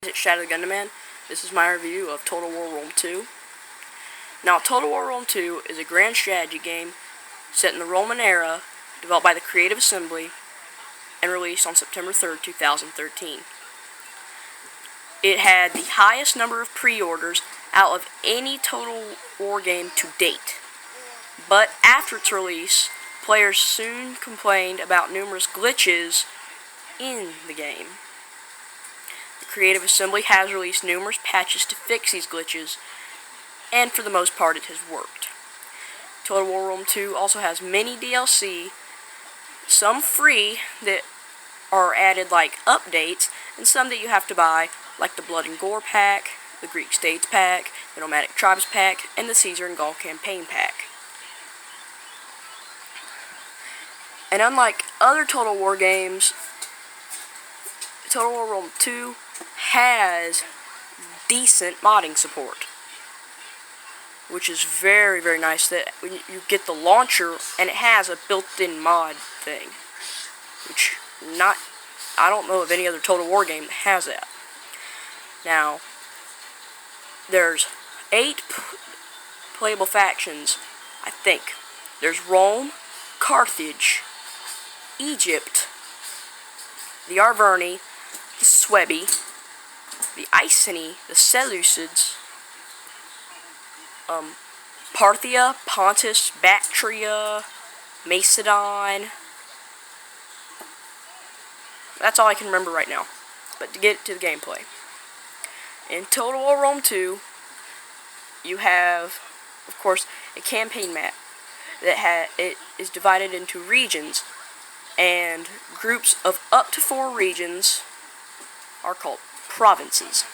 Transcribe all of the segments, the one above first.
It's Shadow the Gundam. This is my review of Total War Rome 2. Now, Total War Rome 2 is a grand strategy game set in the Roman era, developed by the Creative Assembly, and released on September 3rd, 2013. It had the highest number of pre-orders out of any Total War game to date. But after its release, players soon complained about numerous glitches in the game. The Creative Assembly has released numerous patches to fix these glitches, and for the most part it has worked. Total War Rome 2 also has many DLC, some free that are added like updates, and some that you have to buy, like the Blood and Gore pack, the Greek States pack, the Nomadic Tribes pack, and the Caesar and Gaul campaign pack. And unlike other Total War games, Total War Rome 2 has decent modding support, which is very, very nice. That when you get the launcher and it has a built-in mod thing, which I don't know of any other Total War game that has that. Now, there's 8 playable factions, I think. There's Rome, Carthage, Egypt, the Arverni, the Suebi, the Iceni, the Seleucids, Parthia, Pontus, Bactria, Macedon. That's all I can remember right now. But to get to the gameplay. In Total War Rome 2, you have, of course, a campaign map that it is divided into regions, and groups of up to 4 regions are called provinces.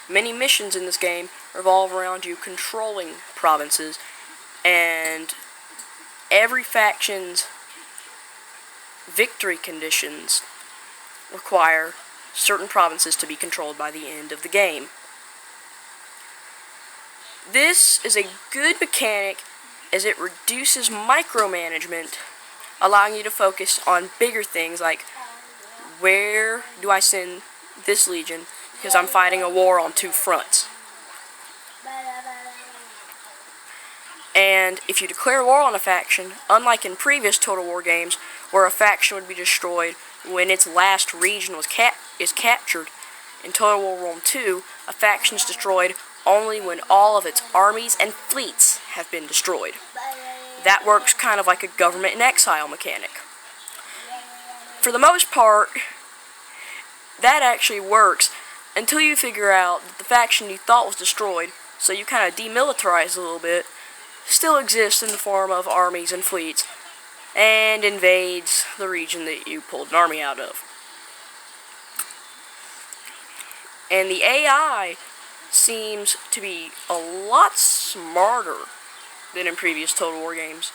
Many missions in this game revolve around you controlling provinces, and every faction's victory conditions require certain provinces to be controlled by the end of the game. This is a good mechanic as it reduces micromanagement, allowing you to focus on bigger things like, where do I send this legion because I'm fighting a war on 2 fronts. And if you declare war on a faction, unlike in previous Total War games where a faction would be destroyed when its last region is captured, in Total War Rome 2, a faction is destroyed only when all of its armies and fleets have been destroyed. That works kind of like a government in exile mechanic. For the most part, that actually works until you figure out that the faction you thought was destroyed, so you kind of demilitarize a little bit, still exists in the form of armies and fleets, and invades the region that you pulled an army out of. And the AI seems to be a lot smarter than in previous Total War games,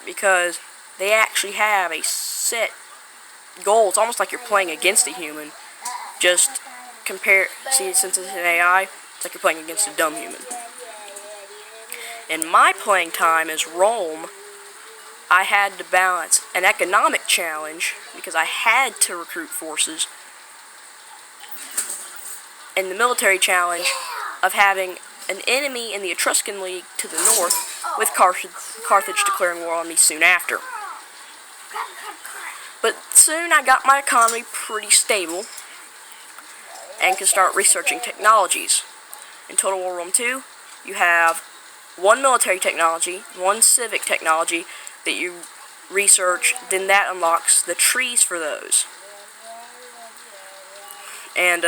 because they actually have a set goal. It's almost like you're playing against a human. Just since it's an AI, it's like you're playing against a dumb human. In my playing time as Rome, I had to balance an economic challenge, because I had to recruit forces, and the military challenge of having an enemy in the Etruscan League to the north, with Carthage declaring war on me soon after. But soon I got my economy pretty stable and could start researching technologies. In Total War Rome 2, you have 1 military technology, 1 civic technology that you research, then that unlocks the trees for those. And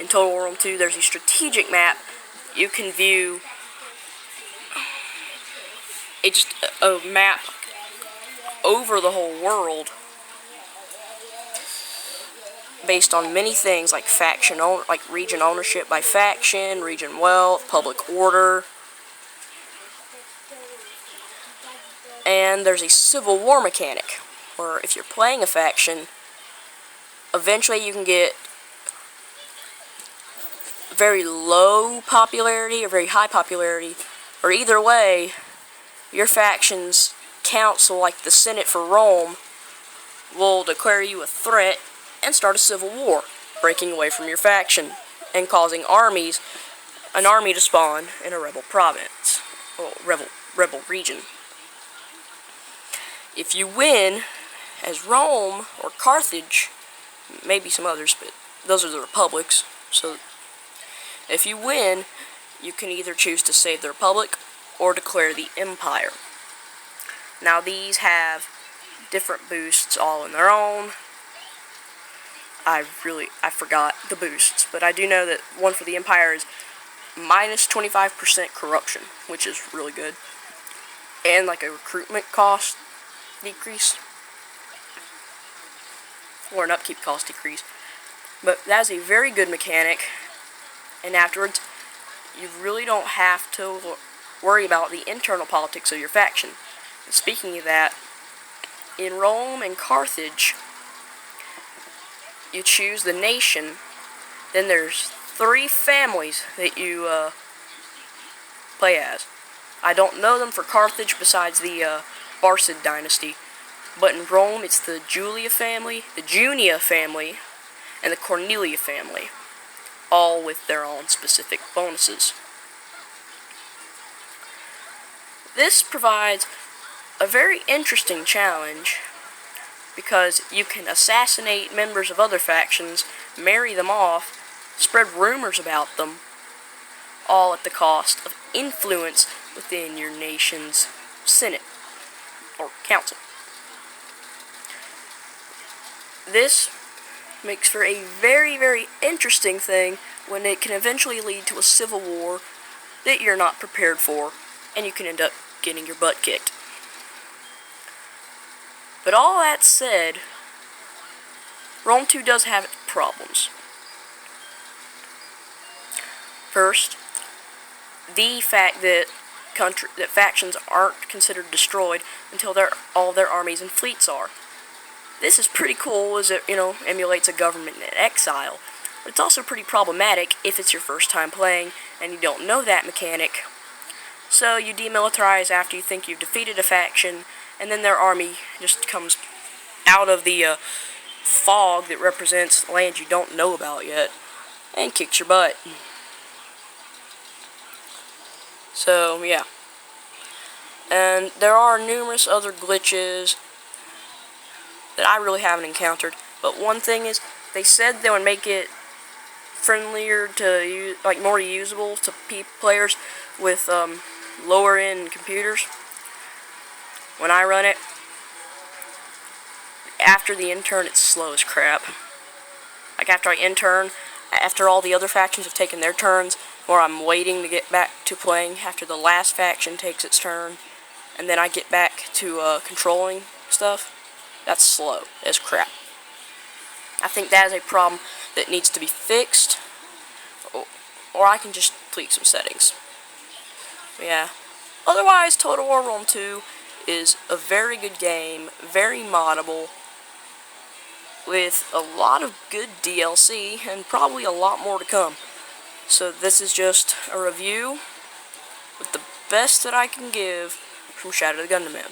in Total War Rome 2, there's a strategic map. You can view a map over the whole world based on many things like region ownership by faction, region wealth, public order. And there's a civil war mechanic, where if you're playing a faction, eventually you can get very low popularity or very high popularity, or either way, your faction's council, like the Senate for Rome, will declare you a threat and start a civil war, breaking away from your faction and causing an army to spawn in a rebel province, or rebel region. If you win, as Rome or Carthage, maybe some others, but those are the republics, so if you win, you can either choose to save the republic or declare the empire. Now these have different boosts all in their own. I forgot the boosts, but I do know that one for the empire is minus 25% corruption, which is really good, and like a recruitment cost decrease, or an upkeep cost decrease. But that's a very good mechanic, and afterwards you really don't have to worry about the internal politics of your faction. And speaking of that, in Rome and Carthage, you choose the nation, then there's 3 families that you play as. I don't know them for Carthage besides the Barcid dynasty, but in Rome it's the Julia family, the Junia family, and the Cornelia family, all with their own specific bonuses. This provides a very interesting challenge because you can assassinate members of other factions, marry them off, spread rumors about them, all at the cost of influence within your nation's Senate or Council. This makes for a very, very interesting thing when it can eventually lead to a civil war that you're not prepared for, and you can end up getting your butt kicked. But all that said, Rome 2 does have its problems. First, the fact that factions aren't considered destroyed until all their armies and fleets are. This is pretty cool as it, emulates a government in exile, but it's also pretty problematic if it's your first time playing and you don't know that mechanic. So you demilitarize after you think you've defeated a faction, and then their army just comes out of the fog that represents land you don't know about yet and kicks your butt. So, yeah. And there are numerous other glitches that I really haven't encountered, but one thing is, they said they would make it friendlier to more usable to players with lower end computers. When I run it, after the intern, it's slow as crap. Like after I intern, after all the other factions have taken their turns, or I'm waiting to get back to playing after the last faction takes its turn, and then I get back to controlling stuff, that's slow as crap. I think that is a problem that needs to be fixed, or I can just tweak some settings. But yeah. Otherwise, Total War Rome 2 is a very good game, very moddable, with a lot of good DLC, and probably a lot more to come. So this is just a review with the best that I can give from Shadow the Gundam Man.